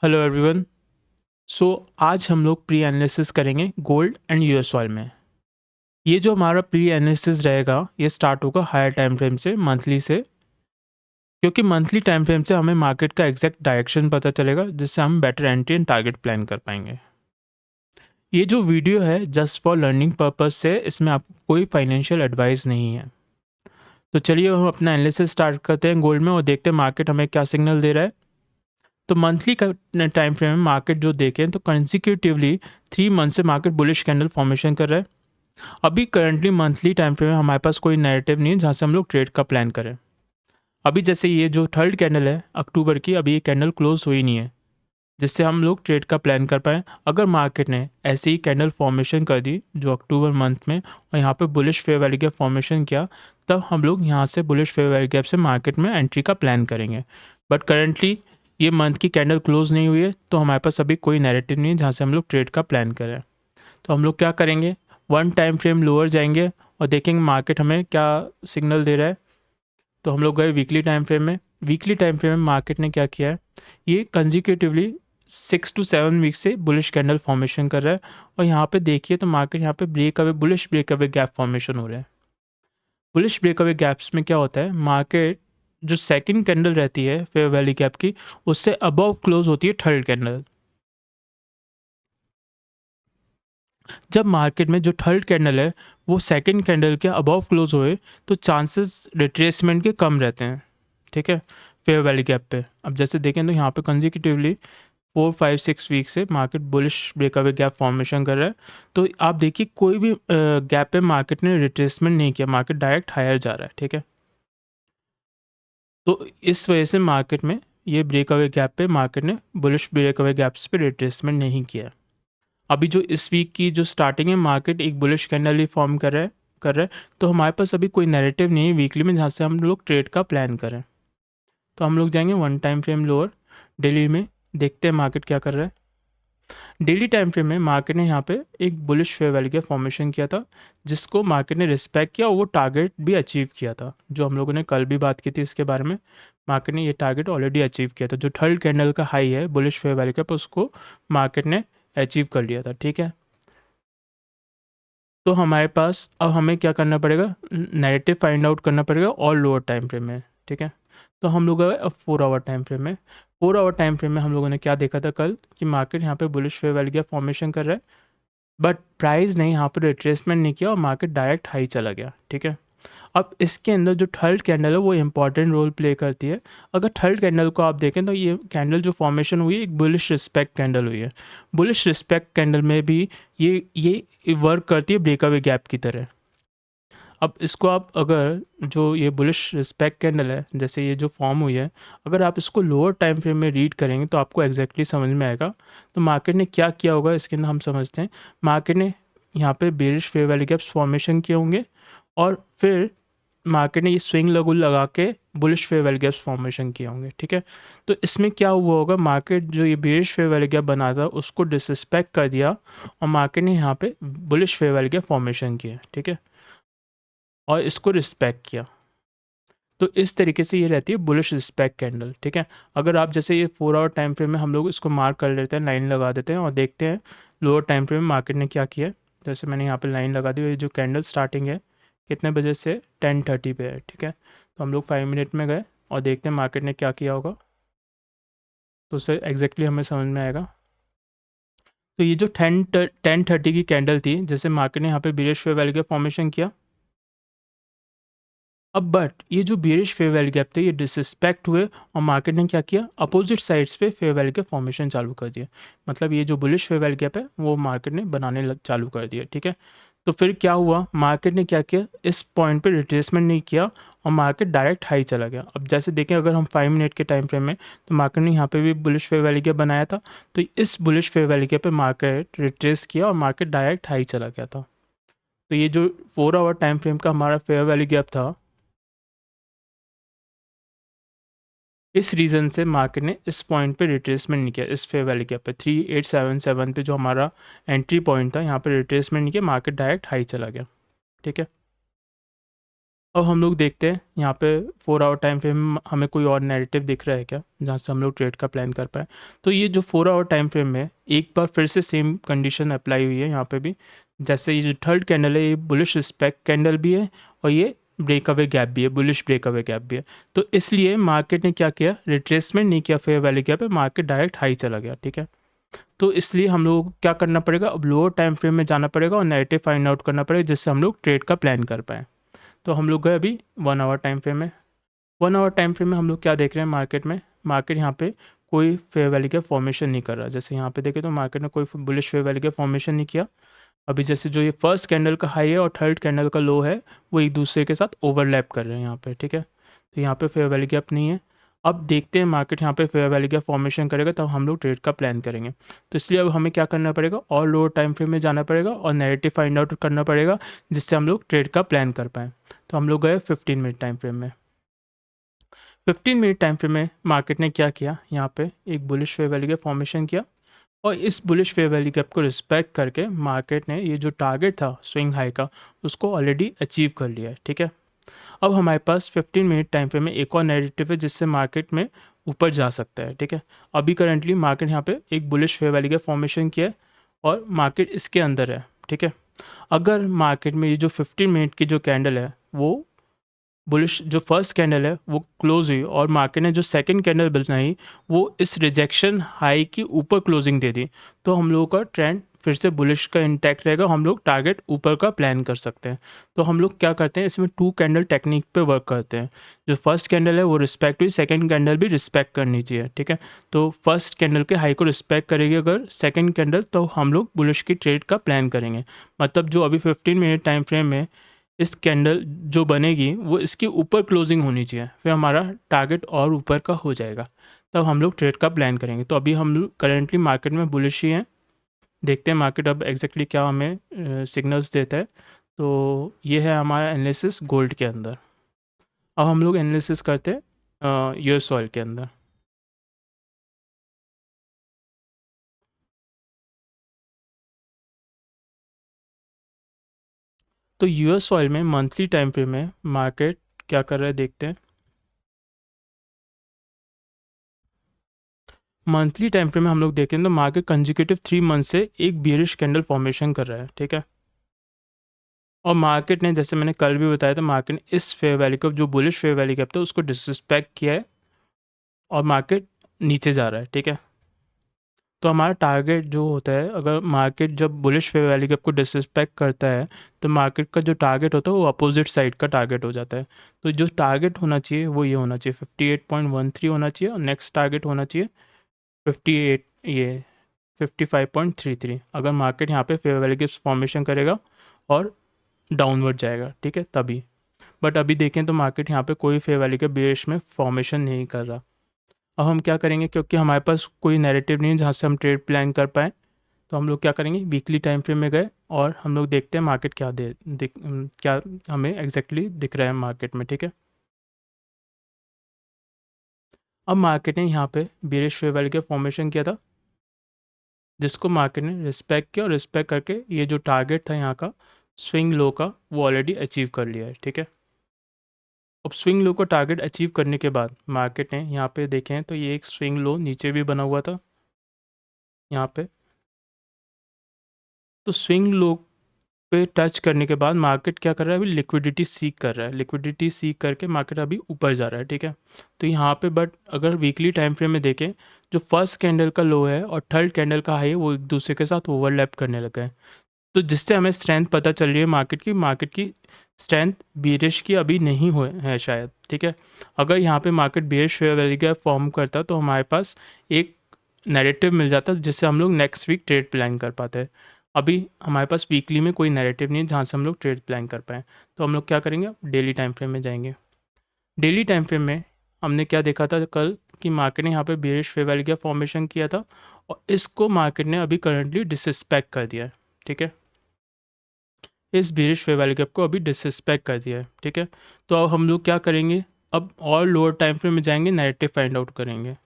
Hello everyone. सो आज हम लोग प्री एनालिसिस करेंगे गोल्ड एंड यूएस ऑयल में। ये जो हमारा प्री एनालिसिस रहेगा ये स्टार्ट होगा हायर टाइम फ्रेम से, मंथली से, क्योंकि मंथली टाइम फ्रेम से हमें मार्केट का एग्जैक्ट डायरेक्शन पता चलेगा, जिससे हम better entry and target plan कर पाएंगे। ये जो वीडियो है जस्ट फॉर लर्निंग पर्पज से, इसमें आपको कोई फाइनेंशियल एडवाइस नहीं है। तो चलिए हम अपना एनालिसिस स्टार्ट करते हैं गोल्ड में और देखते हैं मार्केट हमें क्या सिग्नल दे रहा है। तो मंथली का टाइम फ्रेम में मार्केट जो देखें तो कंसिक्यूटिवली 3 मंथ से मार्केट बुलिश कैंडल फॉर्मेशन कर रहा है। अभी करंटली मंथली टाइम फ्रेम में हमारे पास कोई नैरेटिव नहीं है जहाँ से हम लोग ट्रेड का प्लान करें। अभी जैसे ये जो थर्ड कैंडल है अक्टूबर की, अभी ये कैंडल क्लोज हुई नहीं है जिससे हम लोग ट्रेड का प्लान कर पाएँ। अगर मार्केट ने ऐसे ही कैंडल फॉर्मेशन कर दी जो अक्टूबर मंथ में, और यहाँ पे bullish fair value gap formation किया, तब हम लोग यहाँ से बुलिश फेयर वैल्यू गैप से मार्केट में एंट्री का प्लान करेंगे। बट करंटली ये मंथ की कैंडल क्लोज नहीं हुई है, तो हमारे पास अभी कोई नैरेटिव नहीं है जहाँ से हम लोग ट्रेड का प्लान करें। तो हम लोग क्या करेंगे, वन टाइम फ्रेम लोअर जाएंगे और देखेंगे मार्केट हमें क्या सिग्नल दे रहा है। तो हम लोग गए वीकली टाइम फ्रेम में। वीकली टाइम फ्रेम में मार्केट ने क्या किया है, ये कंजिक्यूटिवली 6 to 7 वीक से बुलिश कैंडल फॉर्मेशन कर रहा है। और यहाँ पे देखिए तो मार्केट यहाँ पे breakaway, bullish breakaway gap formation हो रहा है। बुलिश ब्रेकअवे गैप्स में क्या होता है, मार्केट जो सेकंड कैंडल रहती है फेयर वैल्यू गैप की, उससे अबव क्लोज होती है थर्ड कैंडल। जब मार्केट में जो थर्ड कैंडल है वो सेकंड कैंडल के अबव क्लोज होए, तो चांसेस रिट्रेसमेंट के कम रहते हैं। ठीक है, फेयर वैल्यू गैप पे अब जैसे देखें तो यहाँ पे कंजिक्यूटिवली 4 5 6 वीक से market bullish breakaway gap formation कर रहा है। तो आप देखिए कोई भी गैप पे मार्केट ने रिट्रेसमेंट नहीं किया, मार्केट डायरेक्ट हायर जा रहा है। ठीक है, तो इस वजह से मार्केट में ये ब्रेकअवे गैप पे मार्केट ने बुलिश ब्रेकअवे गैप्स पे रिट्रेसमेंट नहीं किया। अभी जो इस वीक की जो स्टार्टिंग है, मार्केट एक बुलिश कैंडल ही फॉर्म कर रहा है। तो हमारे पास अभी कोई नैरेटिव नहीं है वीकली में जहाँ से हम लोग ट्रेड का प्लान करें। तो हम लोग जाएंगे one time frame lower daily में, देखते हैं मार्केट क्या कर रहा है। डेली टाइम फ्रेम में मार्केट ने यहाँ पे एक बुलिश फेयर वैल्यू का फॉर्मेशन किया था, जिसको मार्केट ने रिस्पेक्ट किया और वो टारगेट भी अचीव किया था, जो हम लोगों ने कल भी बात की थी इसके बारे में। मार्केट ने ये टारगेट ऑलरेडी अचीव किया था, जो थर्ड कैंडल का हाई है बुलिश फेयर वैल्यू का, उसको मार्केट ने अचीव कर लिया था। ठीक है, तो हमारे पास अब हमें क्या करना पड़ेगा, नैरेटिव फाइंड आउट करना पड़ेगा और लोअर टाइम फ्रेम में। ठीक है, तो हम लोग अब 4 आवर टाइम फ्रेम में। 4 आवर टाइम फ्रेम में हम लोगों ने क्या देखा था कल, कि मार्केट यहाँ पे बुलिश फेयर वैल्यू का फॉर्मेशन कर रहा है, बट प्राइस ने यहाँ पर रिट्रेसमेंट नहीं किया और मार्केट डायरेक्ट हाई चला गया। ठीक है, अब इसके अंदर जो थर्ड कैंडल है वो इंपॉर्टेंट रोल प्ले करती है। अगर थर्ड कैंडल को आप देखें तो ये कैंडल जो फॉर्मेशन हुई है एक बुलिश रिस्पेक्ट कैंडल हुई है। बुलिश रिस्पेक्ट कैंडल में भी ये वर्क करती है ब्रेकअवे गैप की तरह। अब इसको आप अगर जो ये बुलिश रिस्पेक्ट कैंडल है जैसे ये जो फॉर्म हुई है, अगर आप इसको लोअर टाइम फ्रेम में रीड करेंगे तो आपको एग्जैक्टली समझ में आएगा। तो मार्केट ने क्या किया होगा इसके अंदर हम समझते हैं। मार्केट ने यहाँ पे bearish fair value gaps formation किए होंगे और फिर मार्केट ने ये स्विंग लेवल लगा के bullish fair value gaps formation किए होंगे। ठीक है, तो इसमें क्या हुआ होगा, मार्केट जो ये बेरिश फेयर वैल्यू गैप बना था उसको डिसरिस्पेक्ट कर दिया और मार्केट ने यहाँ पे bullish fair value gap formation किया। ठीक है, और इसको रिस्पेक्ट किया। तो इस तरीके से ये रहती है बुलिश रिस्पेक्ट कैंडल। ठीक है, अगर आप जैसे ये 4 आवर टाइम फ्रेम में हम लोग इसको मार्क कर लेते हैं, लाइन लगा देते हैं और देखते हैं लोअर टाइम फ्रेम में मार्केट ने क्या किया है। जैसे मैंने यहाँ पे लाइन लगा दी, ये जो कैंडल स्टार्टिंग है कितने बजे से, 10:30 पे है। ठीक है, तो हम लोग 5 मिनट में गए और देखते हैं मार्केट ने क्या किया होगा, तो उससे एग्जैक्टली हमें समझ में आएगा। तो ये जो 10:30 की कैंडल थी, जैसे मार्केट ने यहाँ पे बेरिश फेयर वैल्यू का फॉर्मेशन किया। अब बट ये जो बेरिश फेयर वैल्यू गैप थे ये डिसरिस्पेक्ट हुए और मार्केट ने क्या किया, अपोजिट साइड्स पे फेयर वैल्यू के फॉर्मेशन चालू कर दिया। मतलब ये जो बुलिश फेयर वैल्यू गैप है वो मार्केट ने चालू कर दिया। ठीक है, तो फिर क्या हुआ, मार्केट ने क्या किया, इस पॉइंट पे रिट्रेसमेंट नहीं किया और मार्केट डायरेक्ट हाई चला गया। अब जैसे देखें अगर हम 5 मिनट के टाइम फ्रेम में, तो मार्केट ने यहाँ पे भी बुलिश फेयर वैल्यू गैप बनाया था, तो इस बुलिश फेयर वैल्यू गैप पे मार्केट रिट्रेस किया और मार्केट डायरेक्ट हाई चला गया था। तो ये जो 4 आवर टाइम फ्रेम का हमारा फेयर वैल्यू गैप था, इस रीज़न से मार्केट ने इस पॉइंट पे रिट्रेसमेंट नहीं किया, इस फेयर वैल्यू गैप पे 3877 पे जो हमारा एंट्री पॉइंट था यहाँ पे रिट्रेसमेंट नहीं किया, मार्केट डायरेक्ट हाई चला गया। ठीक है, अब हम लोग देखते हैं यहाँ पे 4 आवर टाइम फ्रेम में हमें कोई और नैरेटिव दिख रहा है क्या जहाँ से हम लोग ट्रेड का प्लान कर पाए। तो ये जो 4 आवर टाइम फ्रेम में एक बार फिर से सेम कंडीशन अप्लाई हुई है यहाँ पे भी। जैसे ये जो थर्ड कैंडल है ये बुलिश रिस्पेक्ट कैंडल भी है और ये ब्रेकअवे गैप भी है, बुलिश ब्रेकअवे गैप भी है। तो इसलिए मार्केट ने क्या किया, रिट्रेसमेंट नहीं किया फेयर वैल्यू गैप पे, मार्केट डायरेक्ट हाई चला गया। ठीक है, तो इसलिए हम लोग को क्या करना पड़ेगा, अब लोअर टाइम फ्रेम में जाना पड़ेगा और नैरेटिव फाइंड आउट करना पड़ेगा जिससे हम लोग ट्रेड का प्लान कर पाएँ। तो हम लोग गए अभी 1 आवर टाइम फ्रेम में। 1 आवर टाइम फ्रेम में हम लोग क्या देख रहे हैं, मार्केट यहाँ पे कोई फेयर वैल्यू का फॉर्मेशन नहीं कर रहा। जैसे यहाँ पे देखें तो मार्केट ने कोई बुलिश फेयर वैल्यू का फॉर्मेशन नहीं किया। अभी जैसे जो ये फर्स्ट कैंडल का हाई है और थर्ड कैंडल का लो है वो एक दूसरे के साथ ओवरलैप कर रहे हैं यहाँ पे। ठीक है, तो यहाँ पे फेयर वैल्यू गैप नहीं है। अब देखते हैं मार्केट यहाँ पे फेयर वैल्यू गैप फॉर्मेशन करेगा तब हम लोग ट्रेड का प्लान करेंगे। तो इसलिए अब हमें क्या करना पड़ेगा, और लोअर टाइम फ्रेम में जाना पड़ेगा और नैरेटिव फाइंड आउट करना पड़ेगा जिससे हम लोग ट्रेड का प्लान कर पाएँ। तो हम लोग गए 15 मिनट टाइम फ्रेम में। 15 मिनट टाइम फ्रेम में मार्केट ने क्या किया, यहाँ पे एक bullish fair value gap formation किया और इस बुलिश फेयर वैल्यू गैप को रिस्पेक्ट करके मार्केट ने ये जो टारगेट था स्विंग हाई का उसको ऑलरेडी अचीव कर लिया है। ठीक है, अब हमारे पास 15 मिनट टाइम फ्रेम में एक और नैरेटिव है जिससे मार्केट में ऊपर जा सकता है। ठीक है, अभी करंटली मार्केट यहाँ पे एक bullish fair value gap formation किया है और मार्केट इसके अंदर है। ठीक है, अगर मार्केट में ये जो 15 मिनट की जो कैंडल है वो बुलिश जो फर्स्ट कैंडल है वो क्लोज हुई और मार्केट ने जो सेकंड कैंडल बनाई वो इस रिजेक्शन हाई की ऊपर क्लोजिंग दे दी, तो हम लोगों का ट्रेंड फिर से बुलिश का इंटैक्ट रहेगा, हम लोग टारगेट ऊपर का प्लान कर सकते हैं। तो हम लोग क्या करते हैं, इसमें 2 कैंडल टेक्निक पे वर्क करते हैं। जो फर्स्ट कैंडल है वो रिस्पेक्ट हुई, सेकंड कैंडल भी रिस्पेक्ट करनी चाहिए। ठीक है, तो फर्स्ट कैंडल के हाई को रिस्पेक्ट करेगी अगर सेकंड कैंडल, तो हम लोग बुलिश की ट्रेड का प्लान करेंगे। मतलब जो अभी 15 मिनट टाइम फ्रेम में इस कैंडल जो बनेगी वो इसके ऊपर क्लोजिंग होनी चाहिए, फिर हमारा टारगेट और ऊपर का हो जाएगा, तब हम लोग ट्रेड का प्लान करेंगे। तो अभी हम लोग करेंटली मार्केट में बुलिश ही हैं, देखते हैं मार्केट अब एग्जैक्टली क्या हमें सिग्नल्स देता है। तो ये है हमारा एनालिसिस गोल्ड के अंदर। अब हम लोग एनालिसिस करते हैं यूएस ऑयल के अंदर। तो यूएस ऑयल में मंथली टाइम फ्रेम में मार्केट क्या कर रहा है देखते हैं। मंथली टाइम फ्रेम में हम लोग देखें तो मार्केट कंजिक्यूटिव 3 मंथ से एक बियरिश कैंडल फॉर्मेशन कर रहा है। ठीक है, और मार्केट ने जैसे मैंने कल भी बताया था, मार्केट ने इस फेयर वैल्यू का जो बुलिश फेयर वैल्यू कैप था उसको डिसरिस्पेक्ट किया है और मार्केट नीचे जा रहा है। ठीक है, तो हमारा टारगेट जो होता है, अगर मार्केट जब बुलिश फेयर वैल्यू कैप को डिसरिस्पेक्ट करता है तो मार्केट का जो टारगेट होता है वो अपोजिट साइड का टारगेट हो जाता है। तो जो टारगेट होना चाहिए वो ये होना चाहिए 58.13 होना चाहिए और नेक्स्ट टारगेट होना चाहिए 58 ये 55.33। अगर मार्केट यहाँ पे फेयर वैल्यू कैप फॉर्मेशन करेगा और डाउनवर्ड जाएगा, ठीक है, तभी। बट अभी देखें तो मार्केट यहाँ पे कोई फेयर वैल्यू के बेस में फॉर्मेशन नहीं कर रहा। अब हम क्या करेंगे, क्योंकि हमारे पास कोई नैरेटिव नहीं है जहाँ से हम ट्रेड प्लान कर पाएँ, तो हम लोग क्या करेंगे, वीकली टाइम फ्रेम में गए और हम लोग देखते हैं मार्केट क्या हमें एग्जैक्टली दिख रहा है मार्केट में। ठीक है, अब मार्केट ने यहाँ पे बेरिश फेयर वैल्यू का फॉर्मेशन किया था जिसको मार्केट ने रिस्पेक्ट किया और रिस्पेक्ट करके ये जो टारगेट था यहाँ का स्विंग लो का वो ऑलरेडी अचीव कर लिया है। ठीक है, अब स्विंग लो को टारगेट अचीव करने के बाद मार्केट ने यहाँ पे देखें तो ये एक स्विंग लो नीचे भी बना हुआ था यहाँ पे। तो स्विंग लो पे टच करने के बाद मार्केट क्या कर रहा है, अभी लिक्विडिटी सीक कर रहा है, लिक्विडिटी सीक करके मार्केट अभी ऊपर जा रहा है। ठीक है, तो यहाँ पे बट अगर वीकली टाइम फ्रेम में देखें, जो फर्स्ट कैंडल का लो है और थर्ड कैंडल का हाई है वो एक दूसरे के साथ ओवरलैप करने लगा है, तो जिससे हमें स्ट्रेंथ पता चल रही है मार्केट की स्ट्रेंथ बेरिश की अभी नहीं हुए है शायद। ठीक है, अगर यहाँ पे मार्केट बेरिश फेयर वैल्यू का फॉर्म करता तो हमारे पास एक नैरेटिव मिल जाता जिससे हम लोग नेक्स्ट वीक ट्रेड प्लान कर पाते हैं। अभी हमारे पास वीकली में कोई नैरेटिव नहीं है जहाँ से हम लोग ट्रेड प्लान कर पाएँ, तो हम लोग क्या करेंगे, डेली टाइम फ्रेम में जाएंगे। डेली टाइम फ्रेम में हमने क्या देखा था कल कि मार्केट ने यहाँ पे बेरिश फेयर वैल्यू का फॉर्मेशन किया था और इसको मार्केट ने अभी करंटली डिसरिस्पेक्ट कर दिया है। ठीक है, इस बेरिश फेयर वैल्यू कैप को अभी डिसरिस्पेक्ट कर दिया है। ठीक है, तो अब हम लोग क्या करेंगे, अब और लोअर टाइम फ्रेम में जाएंगे, नैरेटिव फाइंड आउट करेंगे।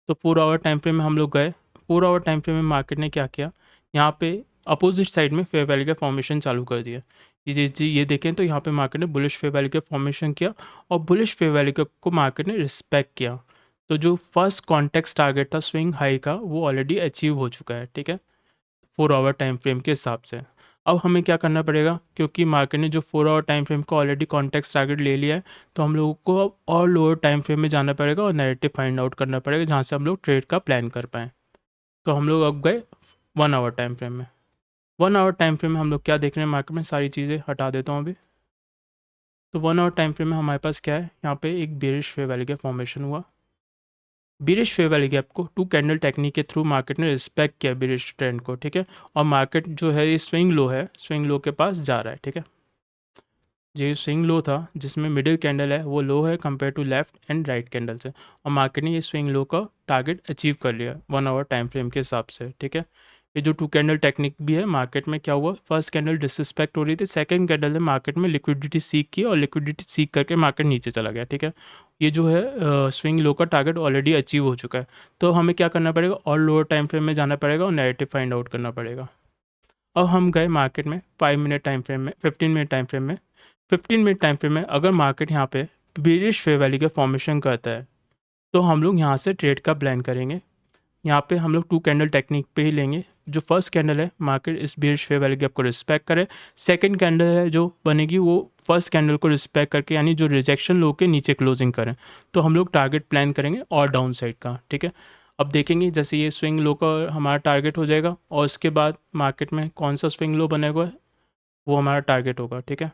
तो 4 आवर टाइम फ्रेम में हम लोग गए। 4 आवर टाइम फ्रेम में मार्केट ने क्या किया, यहाँ पे अपोजिट साइड में फेयर वैल्यू का फॉर्मेशन चालू कर दिया। ये देखें तो यहाँ पे मार्केट ने बुलिश फेयर वैल्यू का फॉर्मेशन किया और बुलिश फेयर वैल्यू को मार्केट ने रिस्पेक्ट किया। तो जो फर्स्ट कॉन्टेक्स्ट टारगेट था स्विंग हाई का वो ऑलरेडी अचीव हो चुका है, ठीक है, 4 आवर टाइम फ्रेम के हिसाब से। अब हमें क्या करना पड़ेगा, क्योंकि मार्केट ने जो 4 आवर टाइम फ्रेम का ऑलरेडी कॉन्टेक्स्ट टारगेट ले लिया है, तो हम लोगों को अब और लोअर टाइम फ्रेम में जाना पड़ेगा और नैरेटिव फाइंड आउट करना पड़ेगा जहाँ से हम लोग ट्रेड का प्लान कर पाएँ। तो हम लोग अब गए 1 आवर टाइम फ्रेम में। 1 आवर टाइम फ्रेम में हम लोग क्या देख रहे हैं, मार्केट में सारी चीज़ें हटा देता हूँ अभी। तो 1 आवर टाइम फ्रेम में हमारे पास क्या है, यहाँ पे एक बेरिश फेयर वैल्यू का फॉर्मेशन हुआ। बेरिश फेयर वैल्यू गैप को 2 कैंडल टेक्निक के थ्रू मार्केट ने रिस्पेक्ट किया बेरिश ट्रेंड को, ठीक है, और मार्केट जो है ये स्विंग लो है, स्विंग लो के पास जा रहा है, ठीक है। ये स्विंग लो था जिसमें मिडिल कैंडल है वो लो है compare to left and right candle से, और मार्केट ने ये स्विंग लो का टारगेट अचीव कर लिया 1 आवर टाइम फ्रेम के हिसाब से, ठीक है। ये जो 2 कैंडल टेक्निक भी है, मार्केट में क्या हुआ, फर्स्ट कैंडल डिसरिस्पेक्ट हो रही थी, सेकंड कैंडल ने मार्केट में लिक्विडिटी सीक की और लिक्विडिटी सीक करके मार्केट नीचे चला गया, ठीक है। ये जो है स्विंग लो का टारगेट ऑलरेडी अचीव हो चुका है। तो हमें क्या करना पड़ेगा, और लोअर टाइम फ्रेम में जाना पड़ेगा और नैरेटिव फाइंड आउट करना पड़ेगा। अब हम गए मार्केट में 5 मिनट टाइम फ्रेम में, 15 मिनट टाइम फ्रेम में। 15 मिनट टाइम फ्रेम में अगर मार्केट यहाँ पे बेरिश फेयर वैल्यू का फॉर्मेशन करता है तो हम लोग यहाँ से ट्रेड का प्लान करेंगे। यहाँ पे हम लोग 2 कैंडल टेक्निक पे ही लेंगे। जो फर्स्ट कैंडल है मार्केट इस बेरिश फेयर वैल्यू गैप को रिस्पेक्ट करे, सेकंड कैंडल है जो बनेगी वो फर्स्ट कैंडल को रिस्पेक्ट करके, यानी जो रिजेक्शन लो के नीचे क्लोजिंग करें। तो हम लोग टारगेट प्लान करेंगे और डाउन साइड का, ठीक है। अब देखेंगे जैसे ये स्विंग लो का हमारा टारगेट हो जाएगा और उसके बाद मार्केट में कौन सा स्विंग लो बनेगा वो हमारा टारगेट होगा, ठीक है।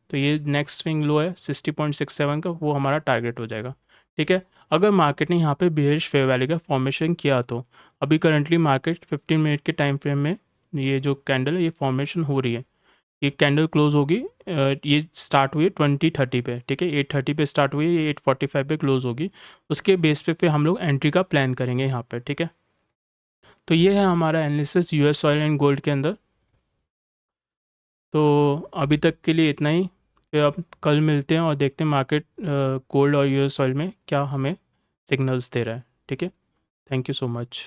तो ये नेक्स्ट स्विंग लो है 60.67 का, वो हमारा टारगेट हो जाएगा, ठीक है। अगर मार्केट ने यहाँ पे बेरिश फेयर वैल्यू का फॉर्मेशन किया तो अभी करंटली मार्केट 15 मिनट के टाइम फ्रेम में ये जो कैंडल है ये फॉर्मेशन हो रही है। ये कैंडल क्लोज होगी, ये स्टार्ट हुई है 20:30 पे, ठीक है, 8:30 पे स्टार्ट हुई है, ये 8:45 पे क्लोज होगी। उसके बेस पे फिर हम लोग एंट्री का प्लान करेंगे यहाँ पे, ठीक है। तो ये है हमारा analysis US oil and gold के अंदर। तो अभी तक के लिए इतना ही, फिर अब कल मिलते हैं और देखते हैं मार्केट गोल्ड और यूएस ऑयल में क्या हमें सिग्नल्स दे रहा है, ठीक है। Thank you so much.